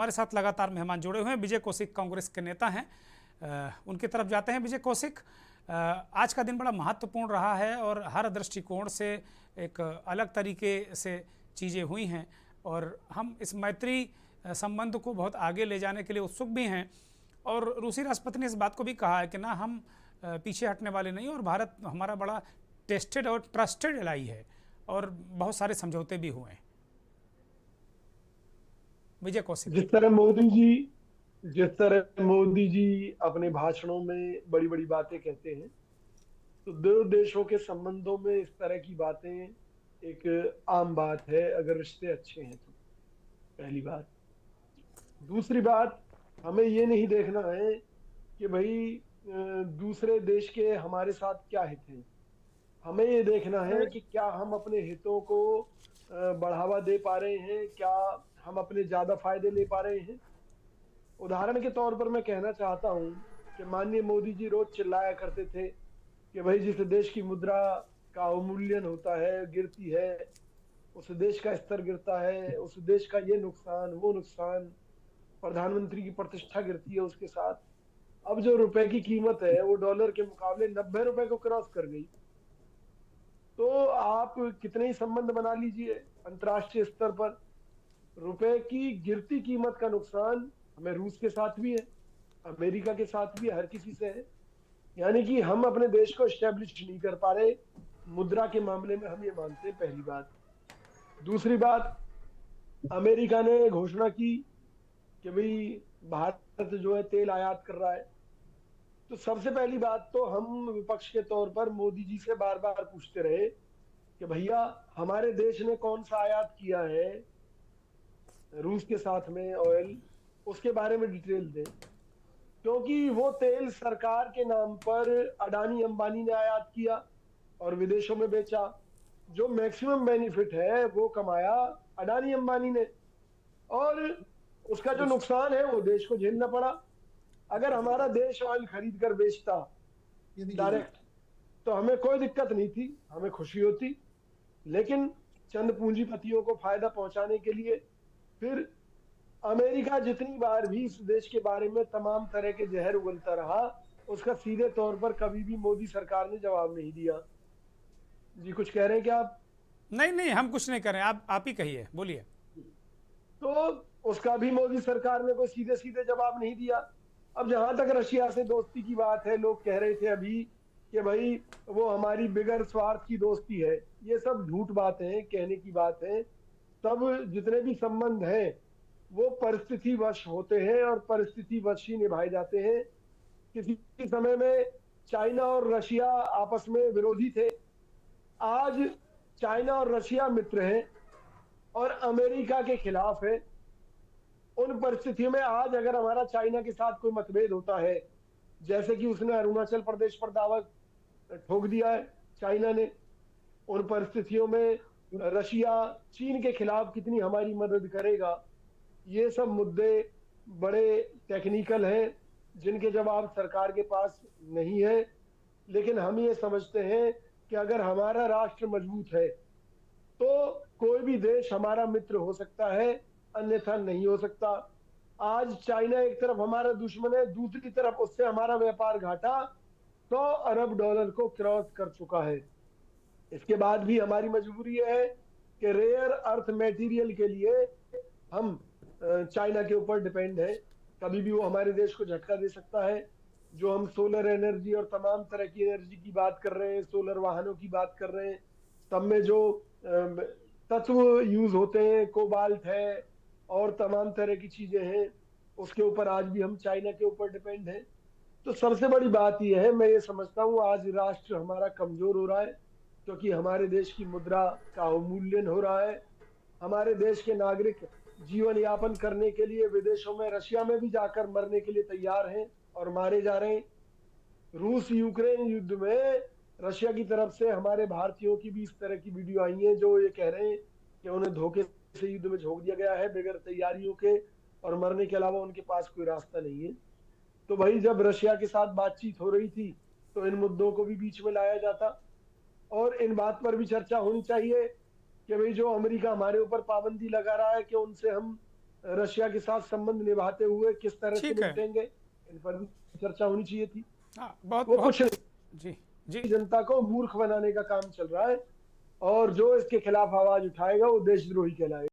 हमारे साथ लगातार मेहमान जुड़े हुए हैं। विजय कौशिक कांग्रेस के नेता हैं, उनकी तरफ जाते हैं। विजय कौशिक, आज का दिन बड़ा महत्वपूर्ण रहा है और हर दृष्टिकोण से एक अलग तरीके से चीज़ें हुई हैं और हम इस मैत्री संबंध को बहुत आगे ले जाने के लिए उत्सुक भी हैं। और रूसी राष्ट्रपति ने इस बात को भी कहा है कि ना हम पीछे हटने वाले नहीं, और भारत हमारा बड़ा टेस्टेड और ट्रस्टेड एलाई है, और बहुत सारे समझौते भी हुए हैं। विजय कौशिक। जिस तरह मोदी जी अपने भाषणों में बड़ी बड़ी बातें कहते हैं, तो दो देशों के संबंधों में इस तरह की बातें एक आम बात है, अगर रिश्ते अच्छे हैं तो। पहली बात। दूसरी बात, हमें ये नहीं देखना है कि भाई दूसरे देश के हमारे साथ क्या हित हैं। हमें ये देखना है कि क्या हम अपने हितों को बढ़ावा दे पा रहे हैं, क्या हम अपने ज्यादा फायदे ले पा रहे हैं। उदाहरण के तौर पर मैं कहना चाहता हूं कि माननीय मोदी जी रोज चिल्लाया करते थे कि भाई जिस देश की मुद्रा का अवमूल्यन होता है, गिरती है, उस देश का स्तर गिरता है, उस देश का ये नुकसान वो नुकसान, प्रधानमंत्री की प्रतिष्ठा गिरती है उसके साथ। अब जो रुपए की कीमत है वो डॉलर के मुकाबले 90 रुपए को क्रॉस कर गई। तो आप कितने ही संबंध बना लीजिए अंतर्राष्ट्रीय स्तर पर, रुपए की गिरती कीमत का नुकसान हमें रूस के साथ भी है, अमेरिका के साथ भी है, हर किसी से है। यानी कि हम अपने देश को एस्टेब्लिश नहीं कर पा रहे मुद्रा के मामले में, हम ये मानते हैं। पहली बात। दूसरी बात, अमेरिका ने घोषणा की कि भाई भारत जो है तेल आयात कर रहा है। तो सबसे पहली बात तो हम विपक्ष के तौर पर मोदी जी से बार बार पूछते रहे कि भैया हमारे देश ने कौन सा आयात किया है रूस के साथ में ऑयल, उसके बारे में डिटेल दें, क्योंकि वो तेल सरकार के नाम पर अडानी अंबानी ने आयात किया और विदेशों में बेचा। जो मैक्सिमम बेनिफिट है वो कमाया अडानी अंबानी ने, और उसका जो नुकसान है वो देश को झेलना पड़ा। अगर हमारा देश ऑयल खरीद कर बेचता डायरेक्ट तो हमें कोई दिक्कत नहीं थी, हमें खुशी होती। लेकिन चंद पूंजीपतियों को फायदा पहुंचाने के लिए फिर अमेरिका जितनी बार भी इस देश के बारे में तमाम तरह के जहर उगलता रहा, उसका सीधे तौर पर कभी भी मोदी सरकार ने जवाब नहीं दिया। जी कुछ कह रहे हैं क्या आप? नहीं नहीं, हम कुछ नहीं कर रहे हैं, आप ही कहिए, बोलिए। तो उसका भी मोदी सरकार ने कोई सीधे सीधे जवाब नहीं दिया। अब जहां तक रशिया से दोस्ती की बात है, लोग कह रहे थे अभी कि भाई वो हमारी बिगर स्वार्थ की दोस्ती है। ये सब झूठ बात है, कहने की बात है। सब जितने भी संबंध हैं वो परिस्थितिवश होते हैं और परिस्थितिवश ही निभाए जाते हैं। किसी समय में चाइना और रशिया आपस में विरोधी थे, आज चाइना और रशिया मित्र हैं और अमेरिका के खिलाफ है। उन परिस्थितियों में आज अगर हमारा चाइना के साथ कोई मतभेद होता है, जैसे कि उसने अरुणाचल प्रदेश पर दावा ठोक दिया है चाइना ने, उन परिस्थितियों में रशिया चीन के खिलाफ कितनी हमारी मदद करेगा। ये सब मुद्दे बड़े टेक्निकल हैं जिनके जवाब सरकार के पास नहीं है। लेकिन हम ये समझते हैं कि अगर हमारा राष्ट्र मजबूत है तो कोई भी देश हमारा मित्र हो सकता है, अन्यथा नहीं हो सकता। आज चाइना एक तरफ हमारा दुश्मन है, दूसरी तरफ उससे हमारा व्यापार घाटा 100 अरब डॉलर को क्रॉस कर चुका है। इसके बाद भी हमारी मजबूरी है कि रेयर अर्थ मटेरियल के लिए हम चाइना के ऊपर डिपेंड है। कभी भी वो हमारे देश को झटका दे सकता है। जो हम सोलर एनर्जी और तमाम तरह की एनर्जी की बात कर रहे हैं, सोलर वाहनों की बात कर रहे हैं, सब में जो तत्व यूज होते हैं, कोबाल्ट है और तमाम तरह की चीजें हैं, उसके ऊपर आज भी हम चाइना के ऊपर डिपेंड है। तो सबसे बड़ी बात यह है, मैं ये समझता हूँ आज राष्ट्र हमारा कमजोर हो रहा है क्योंकि हमारे देश की मुद्रा का अवमूल्यन हो रहा है। हमारे देश के नागरिक जीवन यापन करने के लिए विदेशों में, रशिया में भी जाकर मरने के लिए तैयार हैं और मारे जा रहे हैं। रूस यूक्रेन युद्ध में रशिया की तरफ से हमारे भारतीयों की भी इस तरह की वीडियो आई है जो ये कह रहे हैं कि उन्हें धोखे से युद्ध में झोंक दिया गया है बगैर तैयारियों के, और मरने के अलावा उनके पास कोई रास्ता नहीं है। तो भाई जब रशिया के साथ बातचीत हो रही थी तो इन मुद्दों को भी बीच में लाया जाता और इन बात पर भी चर्चा होनी चाहिए कि भाई जो अमेरिका हमारे ऊपर पाबंदी लगा रहा है कि उनसे हम रशिया के साथ संबंध निभाते हुए किस तरह से ठीक है। निपटेंगे, इन पर भी चर्चा होनी चाहिए थी। हाँ, बहुत वो बहुत कुछ नहीं, जी जी जनता को मूर्ख बनाने का काम चल रहा है, और जो इसके खिलाफ आवाज उठाएगा वो देशद्रोही कहलाएगा।